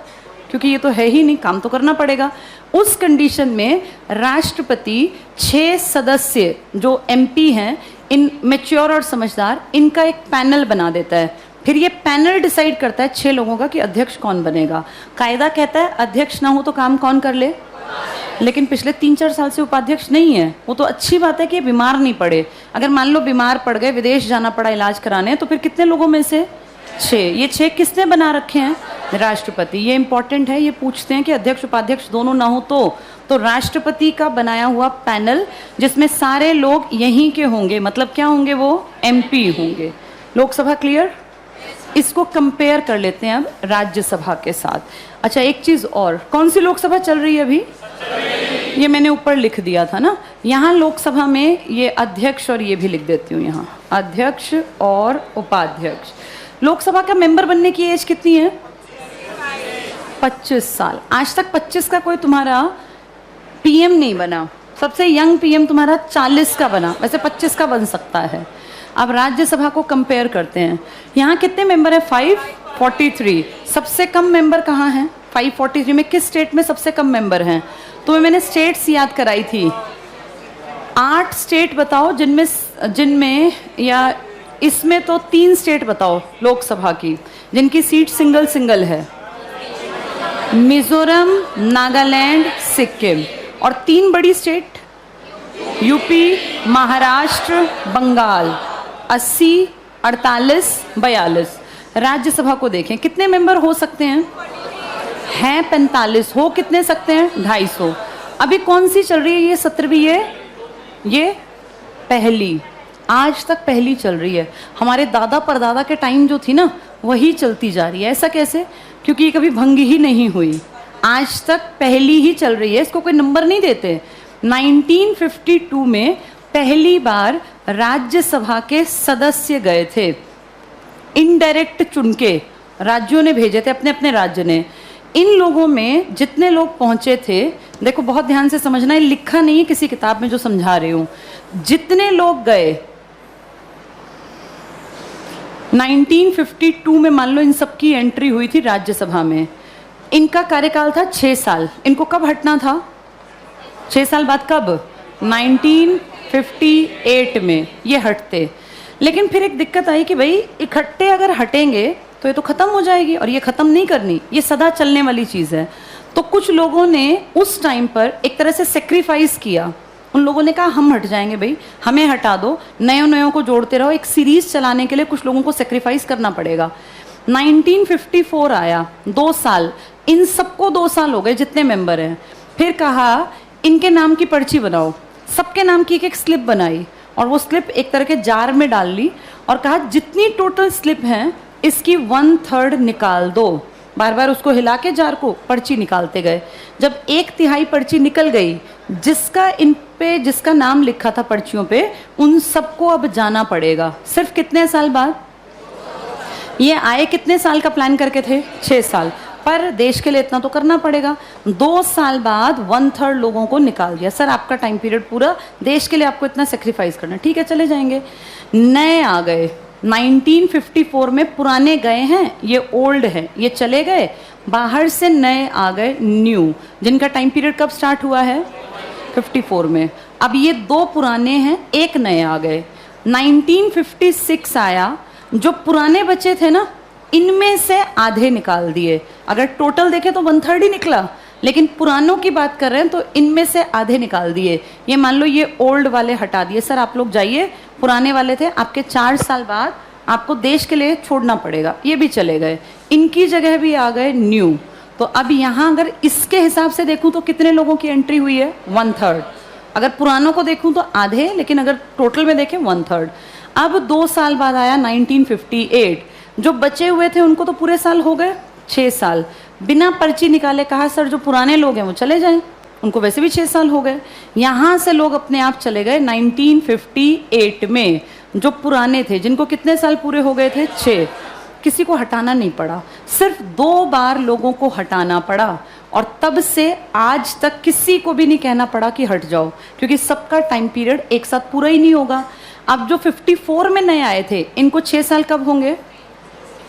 क्योंकि ये तो है ही नहीं, काम तो करना पड़ेगा। उस कंडीशन में राष्ट्रपति 6 सदस्य जो MP हैं, इन मैच्योर और समझदार, इनका एक पैनल बना देता है। फिर ये पैनल डिसाइड करता है 6 लोगों का कि अध्यक्ष कौन बनेगा। कायदा कहता है अध्यक्ष ना हो तो काम कौन कर ले? लेकिन पिछले 3-4 साल से उपाध्यक्ष नहीं है। वो तो अच्छी बात है कि बीमार नहीं पड़े। अगर मान लो बीमार पड़ गए, विदेश जाना पड़ा इलाज कराने, तो फिर कितने लोगों में से? 6। ये 6 किसने बना रखे हैं? राष्ट्रपति। ये इंपॉर्टेंट है। ये पूछते हैं कि अध्यक्ष उपाध्यक्ष दोनों ना हो तो राष्ट्रपति का बनाया हुआ पैनल, जिसमें सारे लोग यहीं के होंगे, मतलब क्या होंगे? वो MP होंगे। लोकसभा क्लियर? इसको कंपेयर कर लेते हैं अब राज्यसभा के साथ। अच्छा, एक चीज और, कौन सी लोकसभा चल रही है अभी? ये मैंने ऊपर लिख दिया था ना। यहाँ लोकसभा में ये अध्यक्ष, और ये भी लिख देती हूँ यहाँ, अध्यक्ष और उपाध्यक्ष। लोकसभा का मेंबर बनने की एज कितनी है? 25 साल। आज तक 25 का कोई तुम्हारा PM नहीं बना। सबसे यंग PM तुम्हारा 40 का बना, वैसे 25 का बन सकता है। अब राज्यसभा को कंपेयर करते हैं। यहाँ कितने मेंबर हैं? 543। सबसे कम मेंबर कहाँ हैं? 543 में किस स्टेट में सबसे कम मेंबर हैं? तो मैंने स्टेट्स याद कराई थी। 8 स्टेट बताओ जिनमें या इसमें तो 3 स्टेट बताओ लोकसभा की जिनकी सीट सिंगल है। मिजोरम, नागालैंड, सिक्किम। और 3 बड़ी स्टेट यूपी, महाराष्ट्र, बंगाल। 80, 48, 42। राज्यसभा को देखें, कितने मेंबर हो सकते हैं? 45। हो कितने सकते हैं? 250। अभी कौन सी चल रही है ये 17वीं? ये पहली, आज तक पहली चल रही है। हमारे दादा परदादा के टाइम जो थी ना, वही चलती जा रही है। ऐसा कैसे? क्योंकि ये कभी भंग ही नहीं हुई, आज तक पहली ही चल रही है, इसको कोई नंबर नहीं देते। 1952 में पहली बार राज्यसभा के सदस्य गए थे, इनडायरेक्ट चुन के राज्यों ने भेजे थे, अपने अपने राज्य ने। इन लोगों में जितने लोग पहुंचे थे, देखो बहुत ध्यान से समझना, ये लिखा नहीं है किसी किताब में जो समझा रही हूं। जितने लोग गए 1952 में, मान लो इन सबकी एंट्री हुई थी राज्यसभा में। इनका कार्यकाल था 6 साल। इनको कब हटना था? 6 साल बाद। कब? 1958 में ये हटते। लेकिन फिर एक दिक्कत आई कि भाई इकट्ठे अगर हटेंगे तो ये तो ख़त्म हो जाएगी, और ये ख़त्म नहीं करनी, ये सदा चलने वाली चीज़ है। तो कुछ लोगों ने उस टाइम पर एक तरह से सेक्रीफाइस किया। उन लोगों ने कहा हम हट जाएंगे भाई, हमें हटा दो, नयों नयों को जोड़ते रहो। एक सीरीज़ चलाने के लिए कुछ लोगों को सेक्रीफाइस करना पड़ेगा। 1954 आया, 2 साल, इन सबको 2 साल हो गए जितने मेंबर हैं। फिर कहा इनके नाम की पर्ची बनाओ, सबके नाम की एक एक स्लिप बनाई, और वो स्लिप एक तरह के जार में डाल ली, और कहा जितनी टोटल स्लिप हैं इसकी 1/3 निकाल दो। बार बार उसको हिला के जार को पर्ची निकालते गए। जब 1/3 पर्ची निकल गई, जिसका इन पे जिसका नाम लिखा था पर्चियों पे, उन सबको अब जाना पड़ेगा। सिर्फ कितने साल बाद? ये आए कितने साल का प्लान करके थे? 6 साल। पर देश के लिए इतना तो करना पड़ेगा। 2 साल बाद 1/3 लोगों को निकाल दिया। सर आपका टाइम पीरियड पूरा, देश के लिए आपको इतना सेक्रीफाइस करना, ठीक है चले जाएंगे। नए आ गए 1954 में, पुराने गए हैं, ये ओल्ड है, ये चले गए। बाहर से नए आ गए, न्यू, जिनका टाइम पीरियड कब स्टार्ट हुआ है? 54 में। अब ये 2 पुराने हैं, एक नए आ गए। 1956 आया, जो पुराने बचे थे ना, इनमें से आधे निकाल दिए। अगर टोटल देखें तो 1/3 ही निकला, लेकिन पुरानों की बात कर रहे हैं तो इनमें से आधे निकाल दिए। ये मान लो ये ओल्ड वाले हटा दिए। सर आप लोग जाइए, पुराने वाले थे, आपके 4 साल बाद आपको देश के लिए छोड़ना पड़ेगा, ये भी चले गए। इनकी जगह भी आ गए न्यू। तो अब यहाँ अगर इसके हिसाब से देखूँ तो कितने लोगों की एंट्री हुई है? 1/3। अगर पुरानों को देखूँ तो आधे, लेकिन अगर टोटल में देखें 1/3। अब 2 साल बाद आया 1958। जो बचे हुए थे उनको तो पूरे साल हो गए, 6 साल। बिना पर्ची निकाले कहा सर जो पुराने लोग हैं वो चले जाएं, उनको वैसे भी 6 साल हो गए। यहाँ से लोग अपने आप चले गए 1958 में। जो पुराने थे, जिनको कितने साल पूरे हो गए थे? 6। किसी को हटाना नहीं पड़ा, सिर्फ 2 बार लोगों को हटाना पड़ा, और तब से आज तक किसी को भी नहीं कहना पड़ा कि हट जाओ, क्योंकि सबका टाइम पीरियड एक साथ पूरा ही नहीं होगा। अब जो 54 में नए आए थे, इनको 6 साल कब होंगे?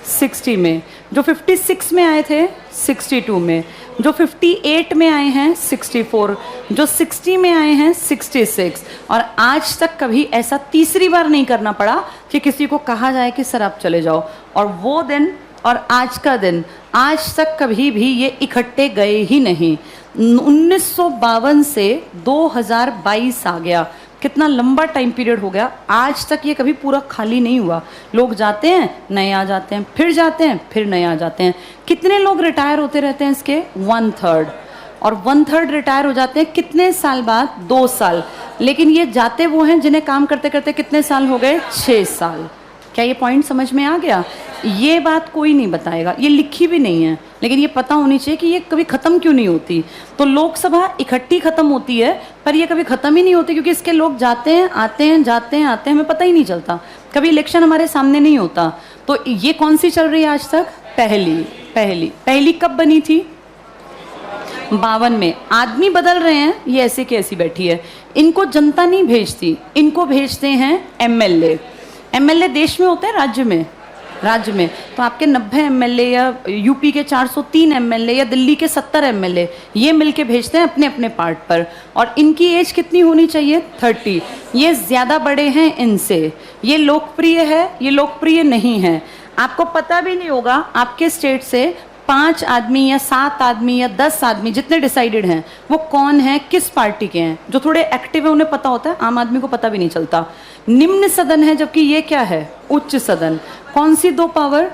60 में। जो 56 में आए थे 62 में, जो 58 में आए हैं 64, जो 60 में आए हैं 66। और आज तक कभी ऐसा तीसरी बार नहीं करना पड़ा कि किसी को कहा जाए कि सर आप चले जाओ। और वो दिन और आज का दिन, आज तक कभी भी ये इकट्ठे गए ही नहीं। 1952 से 2022 आ गया, कितना लंबा टाइम पीरियड हो गया। आज तक ये कभी पूरा खाली नहीं हुआ। लोग जाते हैं, नए आ जाते हैं, फिर जाते हैं, फिर नए आ जाते हैं। कितने लोग रिटायर होते रहते हैं इसके? 1/3। और 1/3 रिटायर हो जाते हैं कितने साल बाद? 2 साल। लेकिन ये जाते वो हैं जिन्हें काम करते करते कितने साल हो गए? 6 साल। क्या ये पॉइंट समझ में आ गया? ये बात कोई नहीं बताएगा, ये लिखी भी नहीं है, लेकिन ये पता होनी चाहिए कि ये कभी ख़त्म क्यों नहीं होती। तो लोकसभा इकट्ठी ख़त्म होती है, पर ये कभी ख़त्म ही नहीं होती, क्योंकि इसके लोग जाते हैं, आते हैं, जाते हैं, आते हैं, हमें पता ही नहीं चलता। कभी इलेक्शन हमारे सामने नहीं होता। तो ये कौन सी चल रही है आज तक? पहली कब बनी थी? 52 में। आदमी बदल रहे हैं, ये ऐसे की ऐसी बैठी है। इनको जनता नहीं भेजती, इनको भेजते हैं एमएलए। एमएलए देश में होते हैं, राज्य में। तो आपके 90 एमएलए या यूपी के 403 एमएलए या दिल्ली के 70 एमएलए ये मिलके भेजते हैं अपने अपने पार्ट पर। और इनकी एज कितनी होनी चाहिए? 30। ये ज़्यादा बड़े हैं इनसे। ये लोकप्रिय है, ये लोकप्रिय नहीं है। आपको पता भी नहीं होगा, आपके स्टेट से 5 आदमी या 7 आदमी या 10 आदमी जितने डिसाइडेड हैं वो कौन है, किस पार्टी के हैं? जो थोड़े एक्टिव है उन्हें पता होता है, आम आदमी को पता भी नहीं चलता। निम्न सदन है, जबकि ये क्या है? उच्च सदन। कौन सी 2 पावर?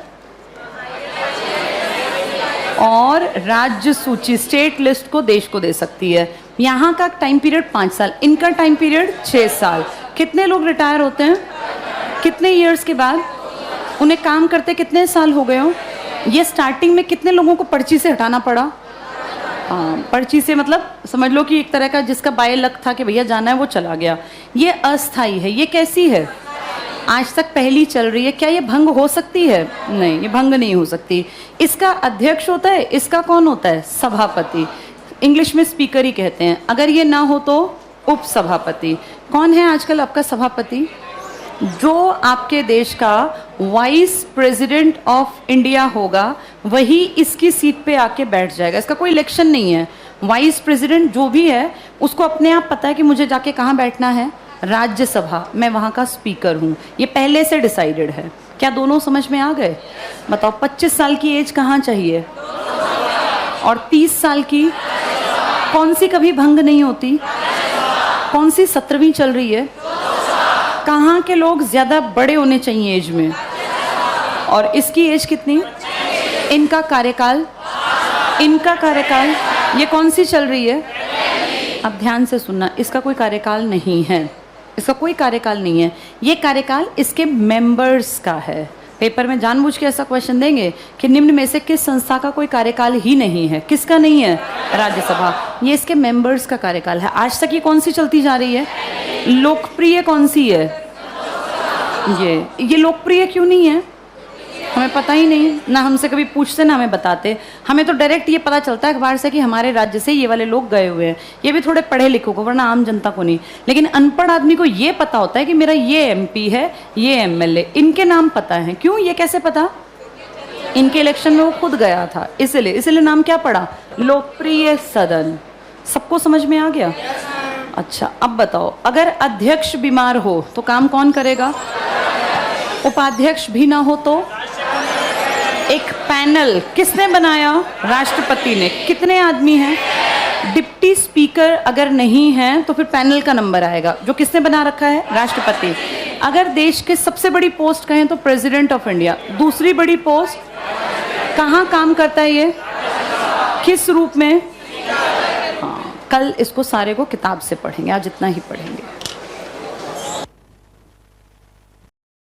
और राज्य सूची, स्टेट लिस्ट को देश को दे सकती है। यहाँ का टाइम पीरियड 5 साल, इनका टाइम पीरियड 6 साल। कितने लोग रिटायर होते हैं? कितने ईयर्स के बाद? उन्हें काम करते कितने साल हो गए हो? ये स्टार्टिंग में कितने लोगों को पर्ची से हटाना पड़ा? पर्ची से मतलब समझ लो कि एक तरह का जिसका बाय लक था कि भैया जाना है वो चला गया। ये अस्थाई है। ये कैसी है? आज तक पहली चल रही है। क्या ये भंग हो सकती है? नहीं, ये भंग नहीं हो सकती। इसका अध्यक्ष होता है, इसका कौन होता है? सभापति। इंग्लिश में स्पीकर ही कहते हैं। अगर ये ना हो तो उपसभापति। कौन है आजकल आपका सभापति? जो आपके देश का वाइस प्रेसिडेंट ऑफ इंडिया होगा वही इसकी सीट पे आके बैठ जाएगा। इसका कोई इलेक्शन नहीं है। वाइस प्रेसिडेंट जो भी है उसको अपने आप पता है कि मुझे जाके कहाँ बैठना है? राज्यसभा। मैं वहाँ का स्पीकर हूँ। ये पहले से डिसाइडेड है। क्या दोनों समझ में आ गए? बताओ 25 साल की एज कहाँ चाहिए? और 30 साल की? कौन सी कभी भंग नहीं होती? कौन सी 17वीं चल रही है? कहाँ के लोग ज़्यादा बड़े होने चाहिए एज में? और इसकी एज कितनी? इनका कार्यकाल? इनका कार्यकाल ये कौन सी चल रही है? अब ध्यान से सुनना, इसका कोई कार्यकाल नहीं है। इसका कोई कार्यकाल नहीं है। ये कार्यकाल इसके मेंबर्स का है। पेपर में जानबूझ के ऐसा क्वेश्चन देंगे कि निम्न में से किस संस्था का कोई कार्यकाल ही नहीं है? किसका नहीं है? राज्यसभा। ये इसके मेंबर्स का कार्यकाल है। आज तक ये कौन सी चलती जा रही है? लोकप्रिय कौन सी है? ये लोकप्रिय क्यों नहीं है? हमें पता ही नहीं। ना हमसे कभी पूछते ना हमें बताते। हमें तो डायरेक्ट ये पता चलता है अखबार से कि हमारे राज्य से ये वाले लोग गए हुए हैं। ये भी थोड़े पढ़े लिखों को, वरना आम जनता को नहीं। लेकिन अनपढ़ आदमी को ये पता होता है कि मेरा ये एमपी है, ये एमएलए, इनके नाम पता है। क्यों? ये कैसे पता? इनके इलेक्शन में वो खुद गया था, इसलिए नाम क्या पड़ा? लोकप्रिय सदन। सबको समझ में आ गया? अच्छा, अब बताओ, अगर अध्यक्ष बीमार हो तो काम कौन करेगा? उपाध्यक्ष भी ना हो तो? एक पैनल किसने बनाया? राष्ट्रपति ने। कितने आदमी हैं? डिप्टी स्पीकर अगर नहीं है तो फिर पैनल का नंबर आएगा, जो किसने बना रखा है? राष्ट्रपति। अगर देश के सबसे बड़ी पोस्ट कहें तो प्रेसिडेंट ऑफ इंडिया। दूसरी बड़ी पोस्ट कहाँ काम करता है ये? किस रूप में? हाँ, कल इसको सारे को किताब से पढ़ेंगे, आज इतना ही पढ़ेंगे।